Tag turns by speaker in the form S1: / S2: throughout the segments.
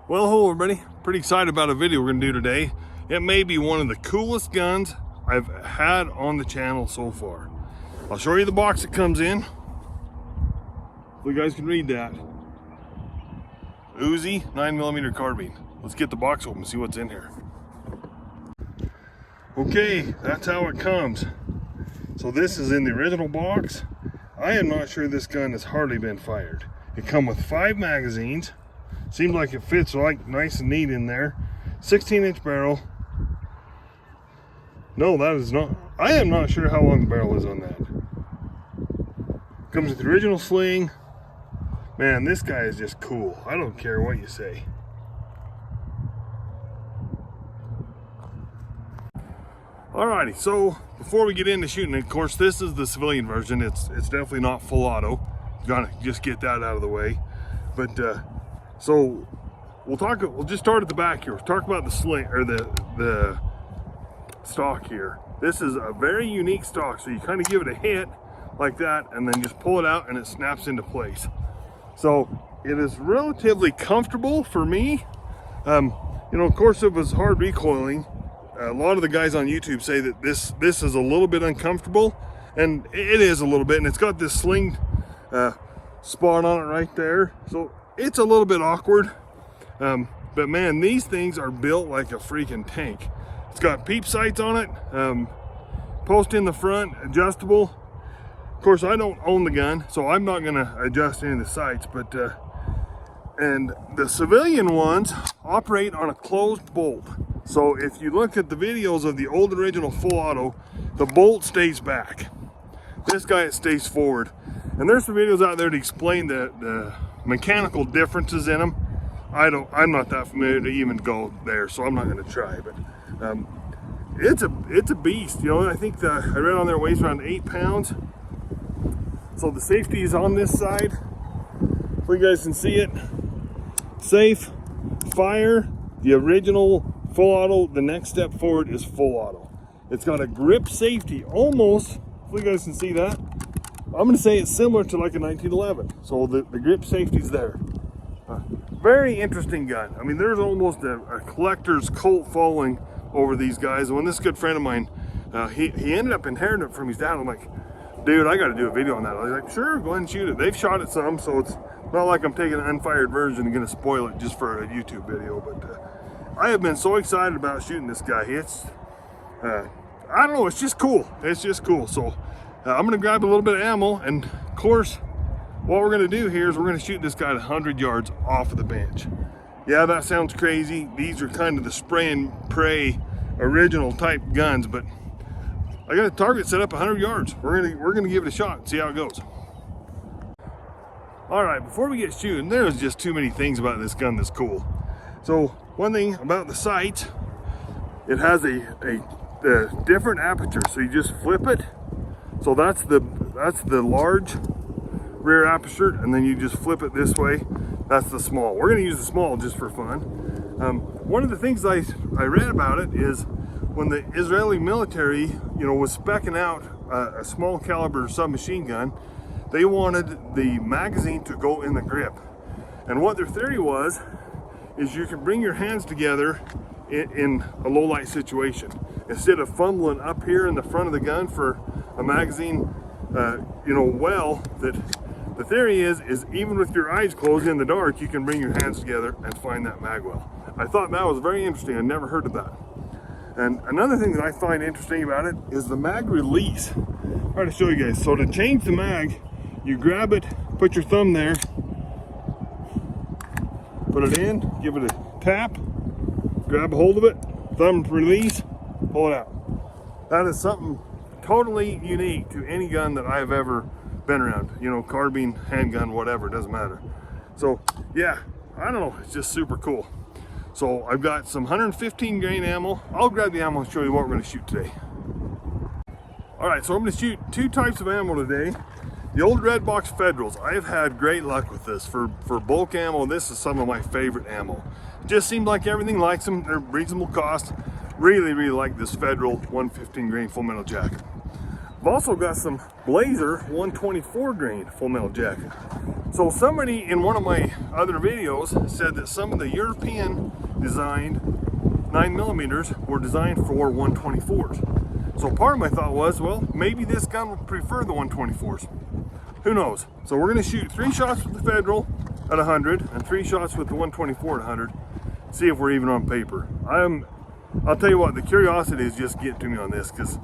S1: Well, hello everybody. Pretty excited about a video we're gonna do today. It may be one of the coolest guns I've had on the channel so far. I'll show you the box it comes in. You guys can read that. UZI 9mm carbine. Let's get the box open and see what's in here. Okay, that's how it comes. So this is in the original box. I am not sure this gun has hardly been fired. It comes with 5 magazines. Seems like it fits like nice and neat in there. 16-inch barrel. No, that is not. I am not sure how long the barrel is on that. Comes with the original sling. Man, this guy is just cool. I don't care what you say. Alrighty, so before we get into shooting, of course, this is the civilian version. It's definitely not full auto. Gotta just get that out of the way. But so we'll just start at the back here. We'll talk about the sling or the stock here. This is a very unique stock. So you kind of give it a hit like that and then just pull it out and it snaps into place. So it is relatively comfortable for me. You know, of course it was hard recoiling. A lot of the guys on YouTube say that this is a little bit uncomfortable, and it is a little bit, and it's got this sling spot on it right there. So it's a little bit awkward, but man, these things are built like a freaking tank. It's got peep sights on it, post in the front, adjustable. Of course, I don't own the gun, so I'm not gonna adjust any of the sights, but and the civilian ones operate on a closed bolt. So if you look at the videos of the old original full auto, the bolt stays back. This guy, it stays forward. And there's some videos out there to explain the mechanical differences in them. I'm not that familiar to even go there, so I'm not going to try. But it's a beast. You know, I think I read on there it weighs around 8 pounds. So the safety is on this side, so you guys can see it. Safe, fire, the original full auto. The next step forward is full auto. It's got a grip safety, almost. So you guys can see that. I'm going to say it's similar to like a 1911. So the grip safety's there. Very interesting gun. I mean, there's almost a collector's cult following over these guys. When this good friend of mine, he ended up inheriting it from his dad. I'm like, dude, I got to do a video on that. I was like, sure, go ahead and shoot it. They've shot it some, so it's not like I'm taking an unfired version and going to spoil it just for a YouTube video. But I have been so excited about shooting this guy. It's, I don't know, it's just cool. It's just cool. So I'm going to grab a little bit of ammo, and of course, what we're going to do here is we're going to shoot this guy at 100 yards off of the bench. Yeah, that sounds crazy. These are kind of the spray and pray original type guns, but I got a target set up 100 yards. We're gonna give it a shot and see how it goes. All right, before we get shooting, there's just too many things about this gun that's cool. So one thing about the sight, it has a different aperture. So you just flip it. So that's the large rear aperture, and then you just flip it this way. That's the small. We're gonna use the small just for fun. One of the things I read about it is when the Israeli military, you know, was speccing out a small caliber submachine gun, they wanted the magazine to go in the grip. And what their theory was, is you can bring your hands together in a low light situation. Instead of fumbling up here in the front of the gun for a magazine, you know, well, that the theory is even with your eyes closed in the dark, you can bring your hands together and find that mag well. I thought that was very interesting. I never heard of that. And another thing that I find interesting about it is the mag release. I'll try to show you guys. So to change the mag, you grab it, put your thumb there, put it in, give it a tap, grab a hold of it, thumb release, pull it out. That is something totally unique to any gun that I've ever been around. You know, carbine, handgun, whatever, it doesn't matter. So yeah, I don't know, it's just super cool. So I've got some 115 grain ammo. I'll grab the ammo and show you what we're going to shoot today. All right, so I'm going to shoot 2 types of ammo today. The old red box Federals. I've had great luck with this. For bulk ammo, this is some of my favorite ammo. It just seemed like everything likes them. They're reasonable cost. Really like this Federal 115 grain full metal jacket. I've also got some Blazer 124 grain full metal jacket. So somebody in one of my other videos said that some of the European designed 9mm were designed for 124s. So part of my thought was, well, maybe this gun would prefer the 124s. Who knows? So we're gonna shoot 3 shots with the Federal at 100 and 3 shots with the 124 at 100. See if we're even on paper. I'll tell you what, the curiosity is just getting to me on this, because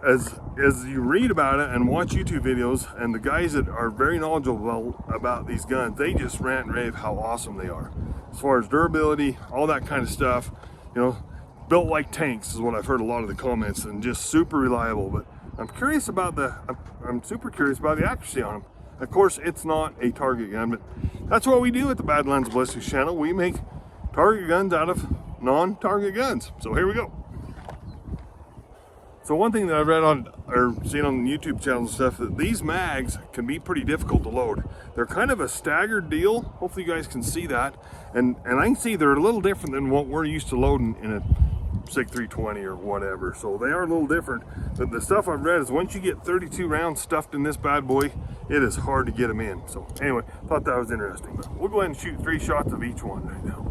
S1: as you read about it and watch YouTube videos, and the guys that are very knowledgeable about these guns, they just rant and rave how awesome they are. As far as durability, all that kind of stuff, you know, built like tanks is what I've heard a lot of the comments, and just super reliable. But I'm curious about I'm super curious about the accuracy on them. Of course, it's not a target gun, but that's what we do at the Badlands Ballistics channel. We make target guns out of non-target guns. So here we go. So one thing that I've read on, or seen on YouTube channels and stuff, that these mags can be pretty difficult to load. They're kind of a staggered deal. Hopefully you guys can see that. And I can see they're a little different than what we're used to loading in a SIG 320 or whatever. So they are a little different. But the stuff I've read is once you get 32 rounds stuffed in this bad boy, it is hard to get them in. So anyway, thought that was interesting. But we'll go ahead and shoot 3 shots of each one right now.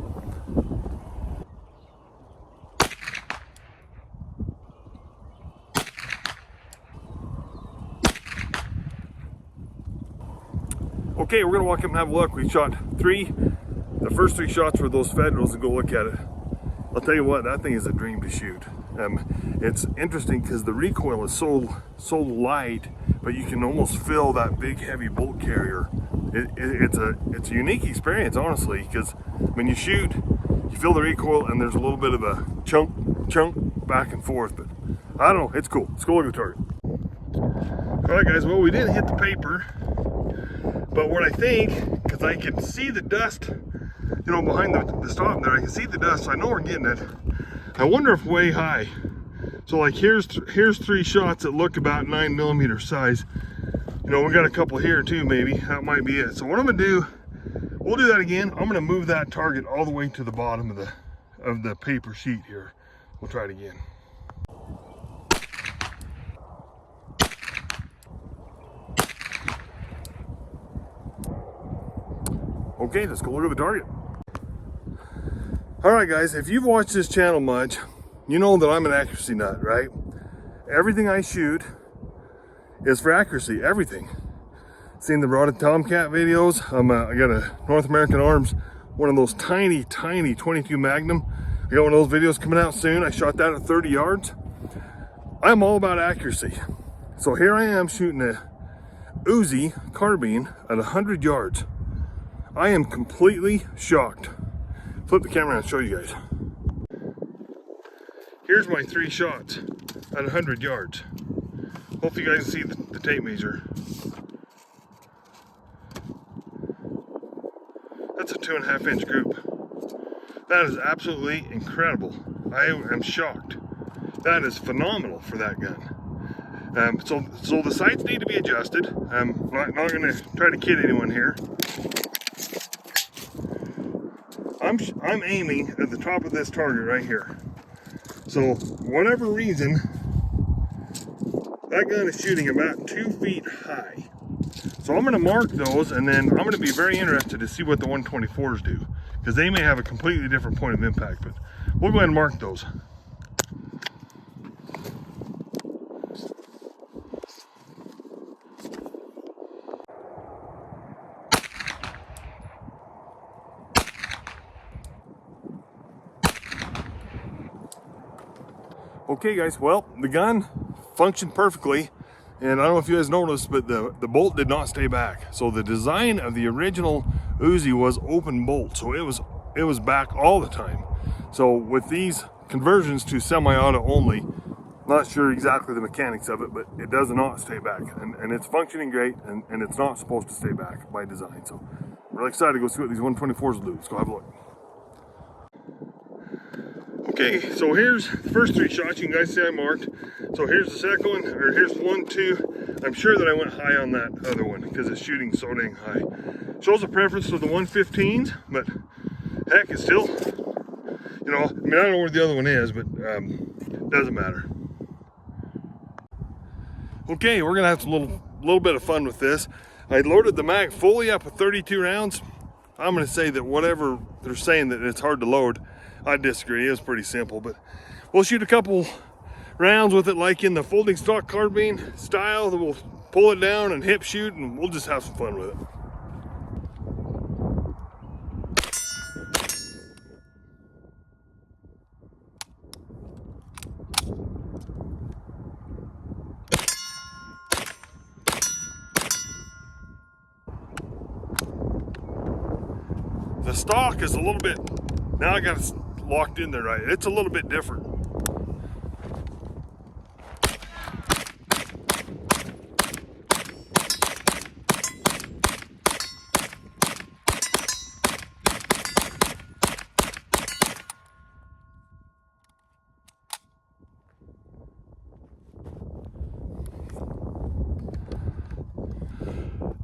S1: Okay, we're gonna walk up and have a look. We shot the first 3 shots were those Federals, and go look at it. I'll tell you what, that thing is a dream to shoot. It's interesting because the recoil is so light, but you can almost feel that big heavy bolt carrier. It's a unique experience, honestly, because when you shoot, you feel the recoil and there's a little bit of a chunk back and forth, but I don't know, it's cool. Let's go look at the target. All right guys, well, we didn't hit the paper, but what I think, because I can see the dust, you know, behind the stop there, I can see the dust, so I know we're getting it. I wonder if way high. So like here's 3 shots that look about 9mm size. You know, we got a couple here too, maybe. That might be it. So what I'm gonna do, we'll do that again. I'm gonna move that target all the way to the bottom of the paper sheet here. We'll try it again. Okay, let's go look at the target. All right guys, if you've watched this channel much, you know that I'm an accuracy nut, right? Everything I shoot is for accuracy, everything. Seen the Rotted Tomcat videos? I got a North American Arms, one of those tiny 22 Magnum. I got one of those videos coming out soon. I shot that at 30 yards. I'm all about accuracy. So here I am shooting a UZI carbine at 100 yards. I am completely shocked. Flip the camera and show you guys. Here's my 3 shots at 100 yards. Hopefully you guys can see the tape measure. That's a 2.5 inch group. That is absolutely incredible. I am shocked. That is phenomenal for that gun. So the sights need to be adjusted. I'm not going to try to kid anyone here. I'm aiming at the top of this target right here. So whatever reason, that gun is shooting about 2 feet high. So I'm going to mark those, and then I'm going to be very interested to see what the 124s do, because they may have a completely different point of impact. But we'll go ahead and mark those. Okay guys, well, the gun functioned perfectly, and I don't know if you guys noticed, but the bolt did not stay back. So the design of the original UZI was open bolt, so it was back all the time. So with these conversions to semi-auto only, not sure exactly the mechanics of it, but it does not stay back, and it's functioning great, and it's not supposed to stay back by design. So I'm really excited to go see what these 124s will do. Let's go have a look. Okay, so here's the first 3 shots. You guys see I marked. So here's the second one, or here's 1, 2. I'm sure that I went high on that other one because it's shooting so dang high. Shows a preference for the 115s, but heck, it's still, you know, I mean, I don't know where the other one is, but it doesn't matter. Okay, we're gonna have some little bit of fun with this. I loaded the mag fully up with 32 rounds. I'm gonna say that whatever they're saying that it's hard to load, I disagree. It was pretty simple, but we'll shoot a couple rounds with it like in the folding stock carbine style. Then we'll pull it down and hip shoot, and we'll just have some fun with it. The stock is a little bit, now I got it locked in there right. It's a little bit different.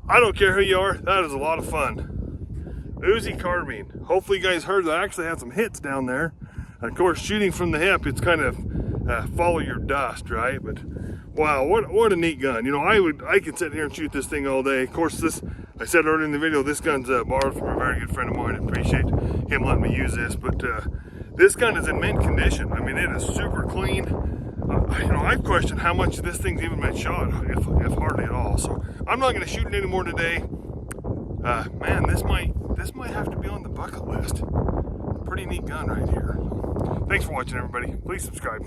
S1: I don't care who you are, that is a lot of fun. UZI carbine. Hopefully you guys heard that I actually had some hits down there. And of course, shooting from the hip, it's kind of follow your dust, right? But wow, what a neat gun. You know, I could sit here and shoot this thing all day. Of course, this, I said earlier in the video, this gun's borrowed from a very good friend of mine. I appreciate him letting me use this. But this gun is in mint condition. I mean, it is super clean. You know, I've questioned how much this thing's even been shot, if hardly at all. So I'm not going to shoot it anymore today. Man, this might have to be on the bucket list. Pretty neat gun right here. Thanks for watching, everybody. Please subscribe.